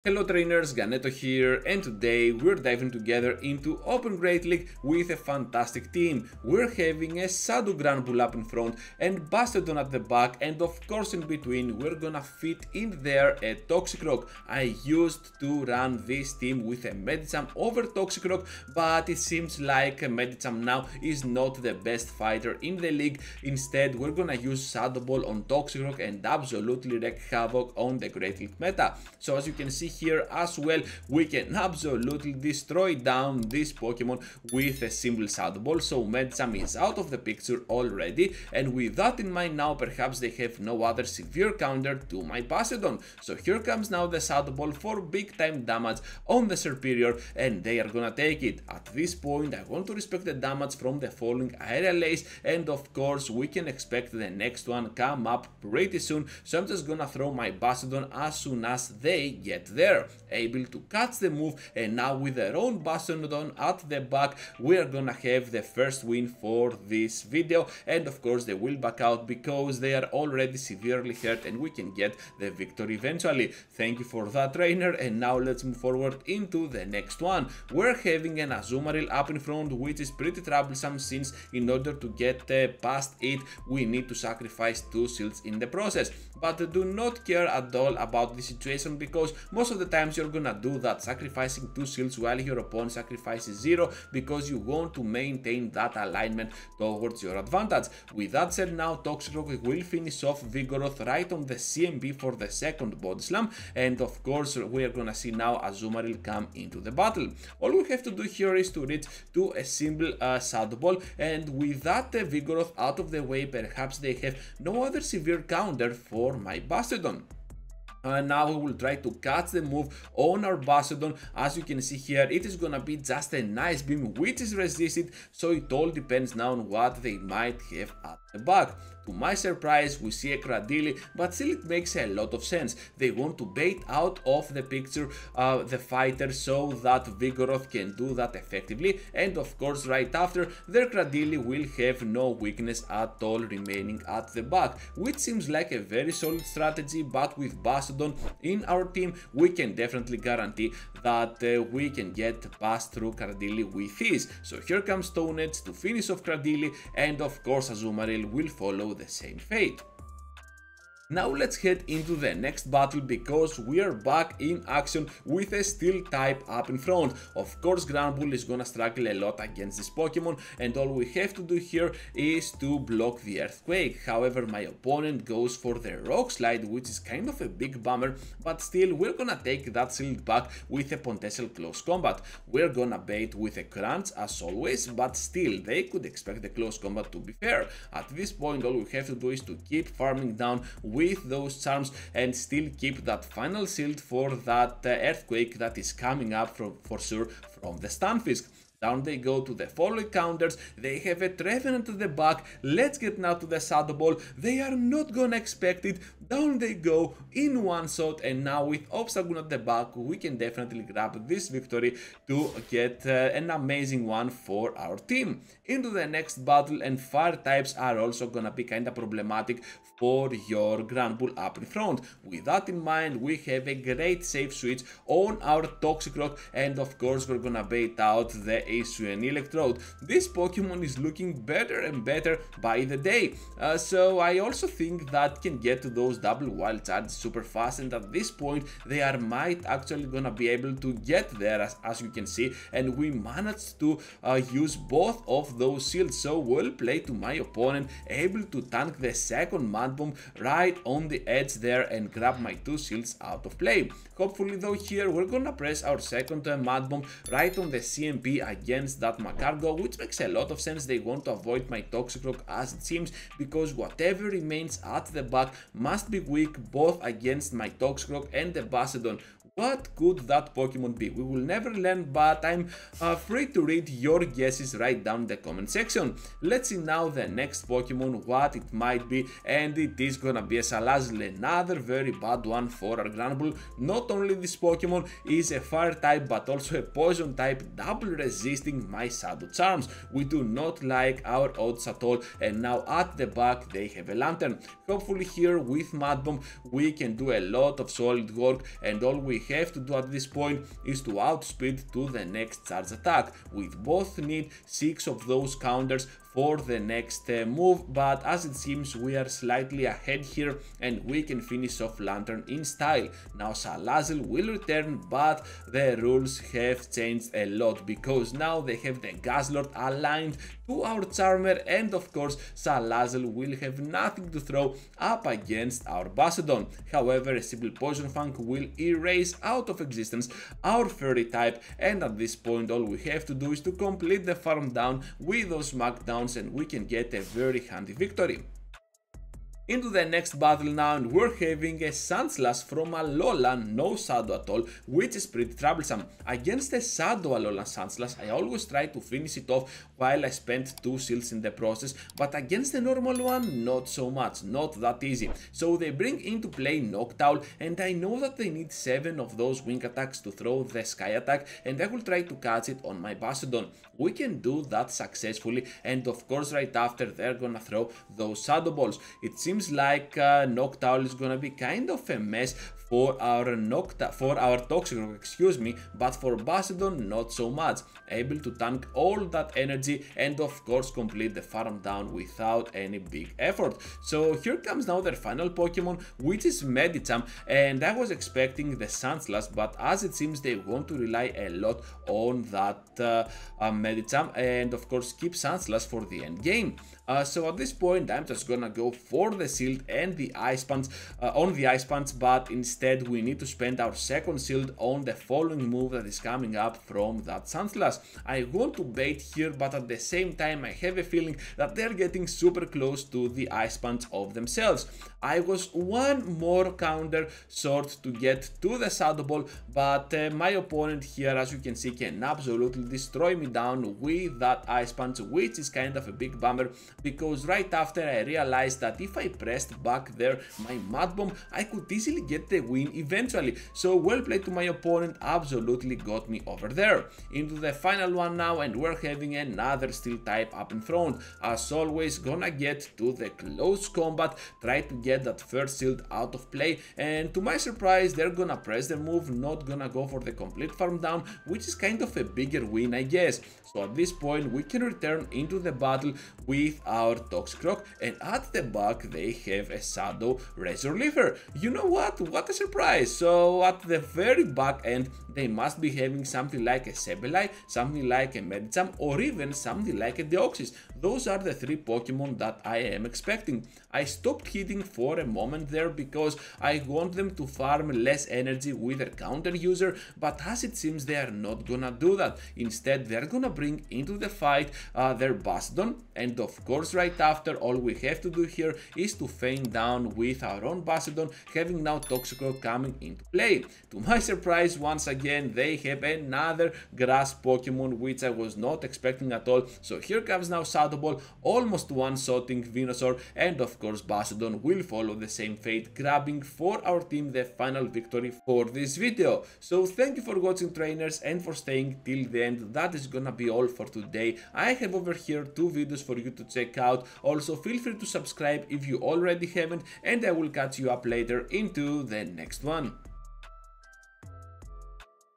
Hello trainers, Ganeto here, and today we're diving together into Open Great League with a fantastic team. We're having a Shadow Granbull up in front and Bastardon at the back, and of course in between we're gonna fit in there a Toxic Rock. I used to run this team with a Medicham over Toxic Rock, but it seems like Medicham now is not the best fighter in the league. Instead, we're gonna use Shadow Ball on Toxic Rock and absolutely wreak havoc on the Great League meta. So as you can see here as well, we can absolutely destroy down this Pokemon with a simple Shadow Ball. So Medicham is out of the picture already, and with that in mind now perhaps they have no other severe counter to my Bastardon. So here comes now the Shadow Ball for big time damage on the Superior, and they are gonna take it. At this point I want to respect the damage from the falling Aerial Ace, and of course we can expect the next one come up pretty soon. So I'm just gonna throw my Bastardon as soon as they get there, able to catch the move, and now with their own Bastardon at the back we are gonna have the first win for this video, and of course they will back out because they are already severely hurt and we can get the victory eventually. Thank you for that, trainer, and now let's move forward into the next one. We're having an Azumarill up in front, which is pretty troublesome since in order to get past it we need to sacrifice 2 shields in the process, but do not care at all about the situation because most of the times you're gonna do that, sacrificing 2 shields while your opponent sacrifices 0, because you want to maintain that alignment towards your advantage. With that said, now Toxic Rock will finish off Vigoroth right on the CMB for the second Body Slam, and of course we are gonna see now Azumarill come into the battle. All we have to do here is to reach to a simple Shadow Ball, and with that Vigoroth out of the way perhaps they have no other severe counter for my Bastardon. Now we will try to catch the move on our Bastardon. As you can see here, it is gonna be just a nice beam which is resisted, so it all depends now on what they might have at the back. To my surprise, we see a Cradily, but still it makes a lot of sense. They want to bait out of the picture the fighter so that Vigoroth can do that effectively, and of course right after their Cradily will have no weakness at all remaining at the back, which seems like a very solid strategy. But with Bastardon in our team we can definitely guarantee that we can get past through Cradily with ease. So here comes Stone Edge to finish off Cradily, and of course Azumarill will follow the same fate. Now let's head into the next battle because we are back in action with a Steel type up in front. Of course Granbull is gonna struggle a lot against this Pokemon, and all we have to do here is to block the Earthquake. However, my opponent goes for the Rock Slide, which is kind of a big bummer, but still we're gonna take that shield back with a potential close combat. We're gonna bait with a Crunch as always, but still they could expect the close combat, to be fair. At this point all we have to do is to keep farming down with those charms and still keep that final shield for that Earthquake that is coming up for sure from the Stunfisk. Down they go to the following counters. They have a Trevenant at the back. Let's get now to the Shadow Ball. They are not gonna expect it. Down they go in one shot, and now with Obstagoon at the back we can definitely grab this victory to get an amazing one for our team. Into the next battle, and Fire types are also gonna be kinda problematic for your Granbull up in front. With that in mind we have a great safe switch on our Toxic Rock, and of course we're gonna bait out the Hisuian Electrode. This Pokemon is looking better and better by the day, so I also think that can get to those double wild charges super fast, and at this point they are might actually gonna be able to get there as you can see, and we managed to use both of those shields. So well played to my opponent, able to tank the second Mud Bomb right on the edge there and grab my 2 shields out of play. Hopefully though here we're gonna press our second Mud Bomb right on the CMP against that Magcargo, which makes a lot of sense. They want to avoid my Toxic Rock as it seems, because whatever remains at the back must be weak both against my Toxic Rock and the Bastardon. What could that Pokemon be? We will never learn, but I'm free to read your guesses right down in the comment section. Let's see now the next Pokemon, what it might be, and it is gonna be a Salazzle, another very bad one for our Granbull. Not only this Pokemon is a Fire type, but also a Poison type, double resisting my Shadow Charms. We do not like our odds at all, and now at the back they have a Lantern. Hopefully here with Mud Bomb we can do a lot of solid work, and all we have to do at this point is to outspeed to the next charge attack. We both need 6 of those counters for the next move, but as it seems we are slightly ahead here and we can finish off Lantern in style. Now Salazzle will return, but the rules have changed a lot because now they have the Guzzlord aligned to our Charmer, and of course Salazzle will have nothing to throw up against our Bastiodon. However, a simple Poison Fang will erase out of existence our Fairy type, and at this point all we have to do is to complete the farm down with those smackdowns and we can get a very handy victory. Into the next battle now, and we're having a Sandslash from Alola, no Shadow at all, which is pretty troublesome. Against a Shadow Alola Sandslash, I always try to finish it off while I spend 2 shields in the process, but against the normal one, not so much, not that easy. So they bring into play Noctowl, and I know that they need 7 of those wing attacks to throw the Sky attack, and I will try to catch it on my Bastiodon. We can do that successfully, and of course right after they're gonna throw those Shadow Balls. It seems like Noctowl is gonna be kind of a mess for our Toxic Rock, excuse me, but for Bastiodon not so much. Able to tank all that energy and of course complete the farm down without any big effort. So here comes now their final Pokemon, which is Medicham, and I was expecting the Sandslash, but as it seems they want to rely a lot on that Medicham and of course keep Sandslash for the end game. So at this point I'm just gonna go for the shield and the Ice Punch on the Ice Punch, but instead we need to spend our second shield on the following move that is coming up from that Sandslash. I want to bait here, but at the same time I have a feeling that they're getting super close to the Ice Punch of themselves. I was one more counter short to get to the Shadow Ball, but my opponent here, as you can see, can absolutely destroy me down with that Ice Punch, which is kind of a big bummer because right after I realized that if I pressed back there my Mud Bomb, I could easily get the win eventually. So well played to my opponent, absolutely got me over there. Into the final one now, and we're having another Steel type up in front. As always, gonna get to the close combat, try to get that first shield out of play, and to my surprise they're gonna press the move, not gonna go for the complete farm down, which is kind of a bigger win I guess. So at this point we can return into the battle with our Toxic Rock, and at the back they have a Shadow Razor Leafer. You know what a surprise. So at the very back end they must be having something like a Sableye, something like a Medicham, or even something like a Deoxys. Those are the 3 Pokemon that I am expecting. I stopped hitting for a moment there because I want them to farm less energy with their counter user, but as it seems they are not gonna do that. Instead they're gonna bring into the fight their Bastiodon, and of course right after all we have to do here is to feign down with our own Bastiodon, having now Toxic Rock coming into play. To my surprise, once again they have another grass Pokemon, which I was not expecting at all. So here comes now Shadow Ball, almost one-shotting Venusaur, and of course Bastiodon will follow the same fate, grabbing for our team the final victory for this video. So thank you for watching, trainers, and for staying till the end. That is gonna be all for today. I have over here 2 videos for you to check out. Also feel free to subscribe if you already haven't, and I will catch you up later into the next one.